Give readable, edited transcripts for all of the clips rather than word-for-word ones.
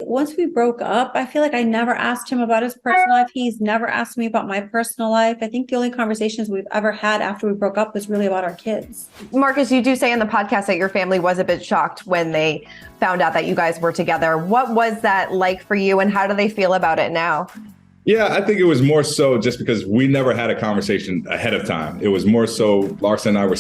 once we broke up, I feel like I never asked him about his personal life. He's never asked me about my personal life. I think the only conversations we've ever had after we broke up was really about our kids. Marcus, you do say in the podcast that your family was a bit shocked when they found out that you guys were together. What was that like for you, and how do they feel about it now? Yeah, I think it was more so just because we never had a conversation ahead of time. It was more so Larsa and I were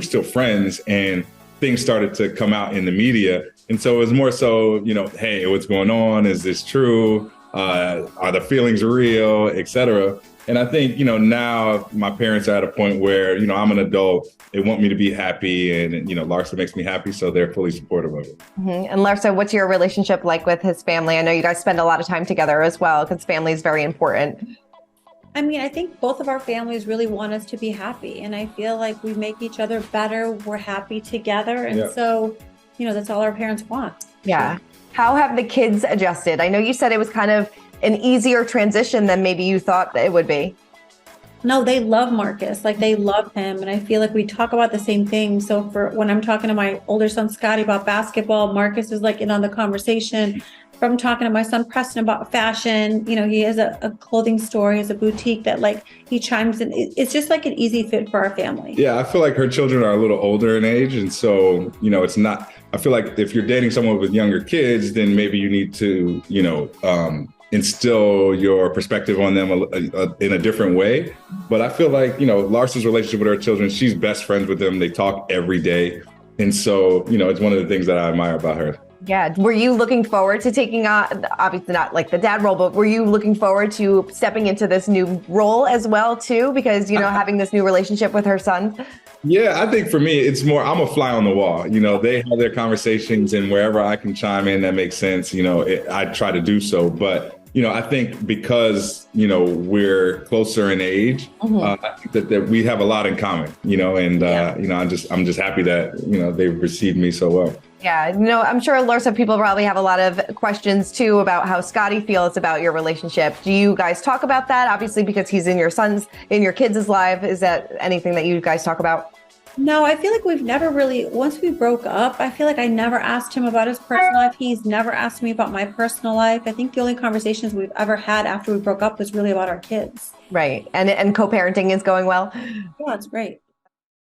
still friends, and things started to come out in the media. And so it was more so, hey, what's going on? Is this true? Are the feelings real, et cetera? And I think, now my parents are at a point where, I'm an adult. They want me to be happy, and, Larsa makes me happy. So they're fully supportive of it. Mm-hmm. And Larsa, what's your relationship like with his family? I know you guys spend a lot of time together as well, because family is very important. I mean, I think both of our families really want us to be happy. And I feel like we make each other better. We're happy together. And so, that's all our parents want. Yeah. How have the kids adjusted? I know you said it was kind of an easier transition than maybe you thought it would be. No, they love Marcus. Like, they love him. And I feel like we talk about the same thing. So for when I'm talking to my older son, Scottie, about basketball, Marcus is like in on the conversation. From talking to my son, Preston, about fashion, he has a clothing store, he has a boutique that he chimes in. It's just like an easy fit for our family. Yeah, I feel like her children are a little older in age. And so, it's not, I feel like if you're dating someone with younger kids, then maybe you need to, instill your perspective on them in a different way. But I feel like, Larsa's relationship with her children, she's best friends with them. They talk every day. And so, it's one of the things that I admire about her. Yeah. Were you looking forward to taking on, obviously not like the dad role, but were you looking forward to stepping into this new role as well, too? Because, having this new relationship with her son? Yeah, I think for me, it's more, I'm a fly on the wall. They have their conversations, and wherever I can chime in that makes sense, I try to do so. But, I think because, we're closer in age, I think that we have a lot in common, and, I'm just happy that, they've received me so well. Yeah, I'm sure Larsa people probably have a lot of questions too about how Scottie feels about your relationship. Do you guys talk about that? Obviously, because he's in your kids' life. Is that anything that you guys talk about? No, I feel like we've never really, once we broke up, I feel like I never asked him about his personal life. He's never asked me about my personal life. I think the only conversations we've ever had after we broke up was really about our kids. Right. And co-parenting is going well? Yeah, it's great.